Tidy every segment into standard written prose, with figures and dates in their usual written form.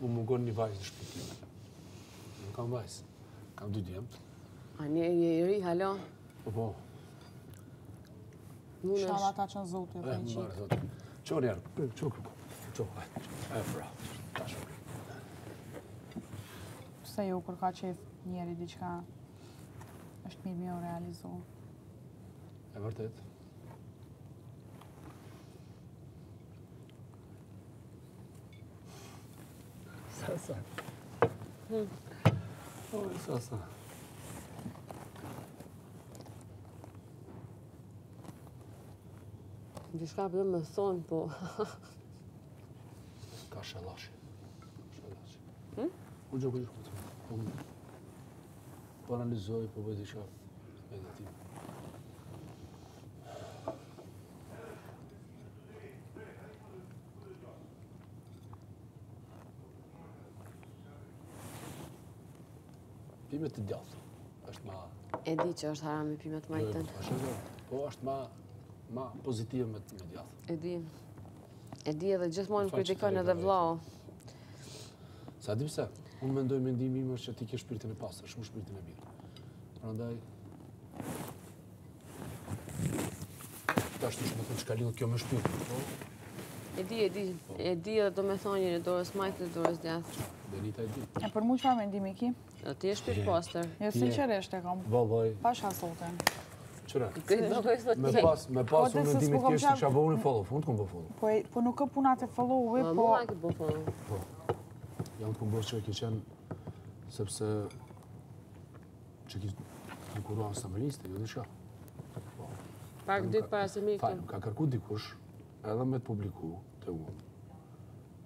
Më mungon një vajzë në shpëtime. Nuk kam vajzë. Kam 2 djemët. A një i ri, halo? Po. Shala ta që në zotë e fejnë qikë. Qo njerë, qo kërko. Qo, e pra, tash. Pse ju kur ka qef njeri diqka është mirë me o realizu? E vërtet. Sa. Sa. Gjishka për me thonë, po... Ka shalashi. Ku gjoko po analizoj, po bëjt isha edhe ti. Pimet të djathë, është ma... E di që është haram me pimet majten. Po është ma pozitive me djathë. E di. E di edhe gjithmonë kritikon edhe vllau. Sa di pse? Unë mendoj mendimi im është që ti ke shpirtin e pastër, shumë shpirtin e mirë. Prandaj tash ti shumë të çka lidh kjo me shpirtin, po? E di. E di edhe do me thonë një dorës majtë dhe dorës djathë. Benita e di. E për mu qëfar mendimi ki? Ti e shpirt pastër. Jo, sinqeresht e kam. Vallaj. Pash hasoten. Qëra? Me Me pas unë mendimi të keshtë që abo unë follow, unë të kom bë follow. Po nuk ka punat e follow-e, po... Mua e ke bë follow. Po. Jam të kumbos që e ke qenë, sepse që ki konkurua në stameliste, jo disha. Pak dytë para se mi këtu. Ka kërku dikush, edhe me të publiku të unë.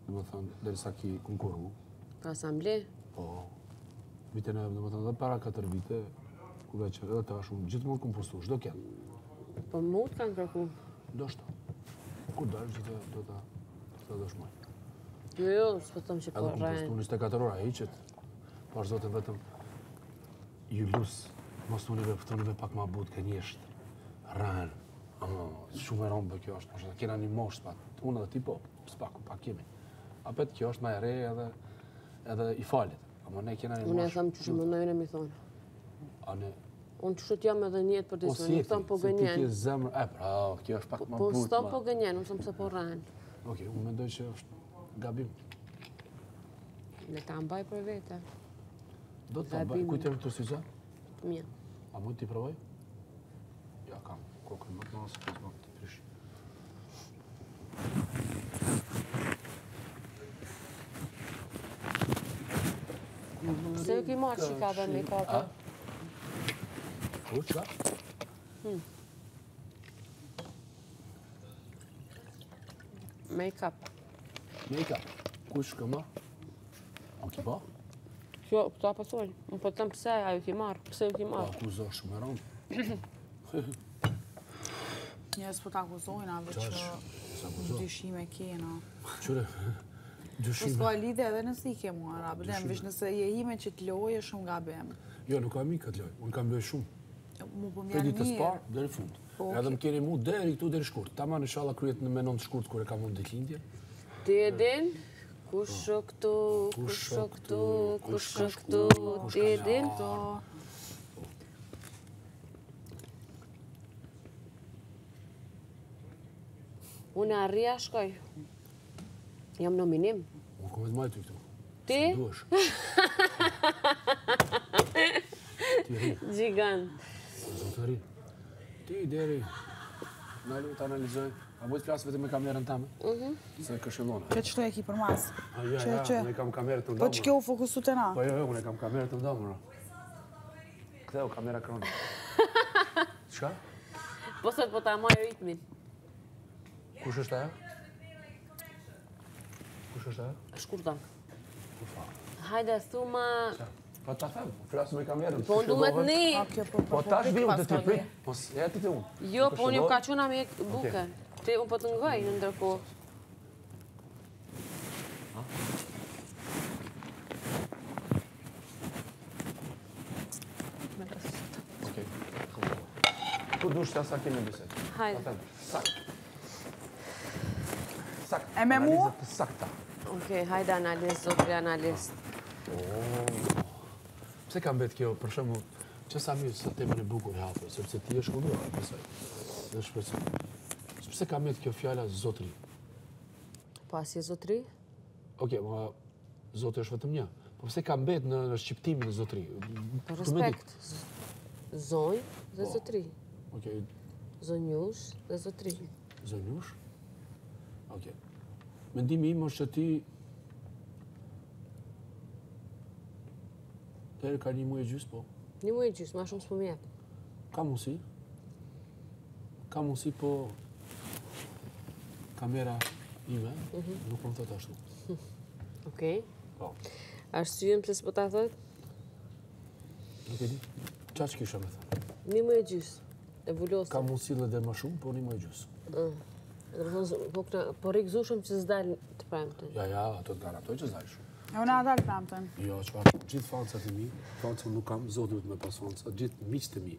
Dhe më thënë, derisa ki konkuru. Ka asamble? Po. Vitën e, dhe më thënë, dhe para 4 vite, ku veqë edhe të ashtu, gjithmonë kom postu, shdo kjenë. Po mu të kanë kërku? Do shta. Kur dash, gjithë do të dëshmoj. Jo, s'po thëmë që po rajnë. Edhe kom postu 24 ora, hiqet. Pash zote vetëm, ju lusë, mos të unive pëtonive pak ma but, ka njështë. Rajnë. Shumë e rombë kjo është, përshë, kena një moshë s'pat. Unë edhe ti po, s'paku, pak kemi. Apet kjo është ma e re edhe i falit. Amo ne kena një moshë. Unë e thëmë që shumë mëndojnë e mi thonë. Unë që shët jam edhe njëtë për disë, nuk thëmë po gënjen. Si ti ke zemrë, pra, kjo është pak ma but. Po s'thëmë po gënjen, unë thëmë se po rajnë. Oke, unë mendoj që është gabim. Le ta mbaj për vete. Do të mbaj, kujtërëm të syza? Mja. A mund t'i provoj? Ja, kam kokën më të masë, të zbog t'i prish. Se ju ki marrë që ka dhe make-up? Po, qa? Make-up. Make-up? Kush ka marrë? A ki ba? Kjo, këto apësoj. Më po të tëmë pëse, a ju ki marrë? Pëse ju ki marrë? Po, akuzo shumë e rëndë. Njës po t'akuzojnë, ave që dyshime kena. Qëre, dyshime? Po s'ka lidhe edhe nësi ke mua, rabëdem, vish nëse je ime që t'lojë shumë gabem. Jo, nuk kam i këtë lojë, unë kam lojë shumë. Mu po mjanë mirë. Për ditës parë, deri fund. Edhe më keni mu deri këtu, deri shkurt. Ta ma në shala kryet në menon të shkurt, kër e kam unë ditlindje. Ti e din? Kush o këtu, kush o këtu, kush o këtu, ti e din? Unë arria shkoj. Jam nominim. Unë kom e të majtu këtu. Ti? Ti ri. Gjigant. Zotë ri. Ti deri. Nallu të analizoj. A mujtë flasë vetëm me kamerën tame? Se këshillona. Këtë qëtu e ki për mas. Ja, unë e kam kamerët të ndamëra. Po që kjo u fokusu të na? Po jo, unë e kam kamerët të ndamëra. Këtheu kamera kronë. Qa? Po sot po ta maj ritmin. Kush është aja? Kush është aja? Shkurta. Hajde, thuma... Po ta them, flasë me kamerën. Po unë du me të një. Po tash vim të të prit. Po e ti të unë. Jo, po unë ju ka quna me buke. Ti unë po të ngaj në ndërko. Okej. Ku dush të sa kemi biset? Hajde. Sakt. E me mu? Sakta. Okej, hajde analist, zotri analist. Pse ka mbet kjo, për shembull, që sa mirë se temën e bukur e hapur, sepse ti je shkolluar, besoj. Dhe shpresoj. Pse ka mbet kjo fjala zotri? Po as je zotri? Okej, ma zotri është vetëm një. Po pse ka mbet në shqiptimin e zotri? Për respekt. Zonj dhe zotri. Okej, Zonjush dhe zotri. zonjush? Okej. Mendimi im është që ti deri ka 1 muaj e gjysmë, po. 1 muaj e gjysmë, ma shumë s'po më jep. Ka mundësi. Ka mundësi, po kamera ime nuk më thot ashtu. Okej. Po. Arsyen pse s'po ta thot? Nuk e di. Qa që kisha me thënë? 1 muaj e gjysmë. E vulosë. Ka mundësi dhe më shumë, po 1 muaj e gjysmë. Po rikëzushëm që s'dal të premten. Ja, ato të garantoj që zdaj shumë. E unë adal premten. Jo, çfarë? Gjithë fancat e mi, fancat nuk kam, zotë me pas fancat, gjithë miqtë e mi.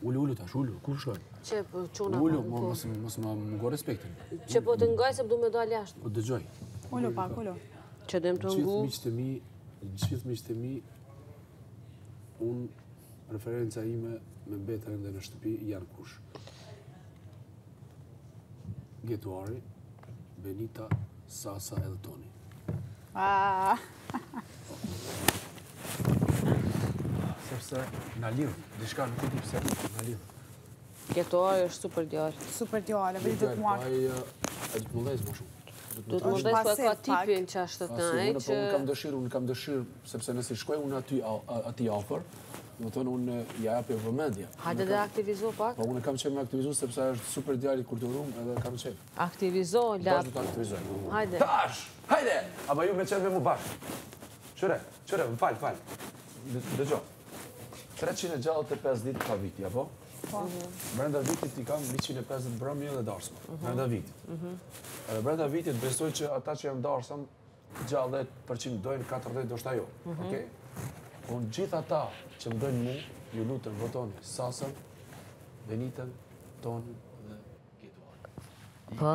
Ullu tash, ullu, ku shkojnë? Që po çuna. Ullu, mos më ngo respektin. Që po të ngaj se du me dal jashtë. Po dëgjoj. Ullu pak, ullu. Që dem të ngu. Gjithë miqtë e mi, unë preferenca ime me mbetën ende në shtëpi janë kush? Getuari, Benita, Sasa edhe Toni. Sepse na lidh, diçka nuk e di pse na lidh. Getuari është super djalë. Super djale, vëri të muak. Ai do të mundej më shumë. Do të mundes po ka tipin që ashtë të taj, që... Unë kam dëshirë, sepse nëse shkoj unë aty afër, do të thonë unë ja japë vëmendje. Hajde dhe aktivizo pak. Po unë kam qenë me aktivizu sepse është super djali kulturum edhe kam qenë. Aktivizo, lap. Bashkë do të aktivizoj. Hajde. Tash! Hajde! Aba ju me qenë me mu bashkë. Qëre, më falë. Dëgjo. 365 ditë ka viti, apo? Brenda vitit i kam 150 brëmje dhe darsma. Brenda vitit. Brenda vitit besoj që ata që janë darsam, gjallë 10% dojnë, 40% do shta jo. Unë gjithë ata që më dojnë mu, ju lutën, votoni Sasën, Benitën, Tonin dhe Getuarin. Po.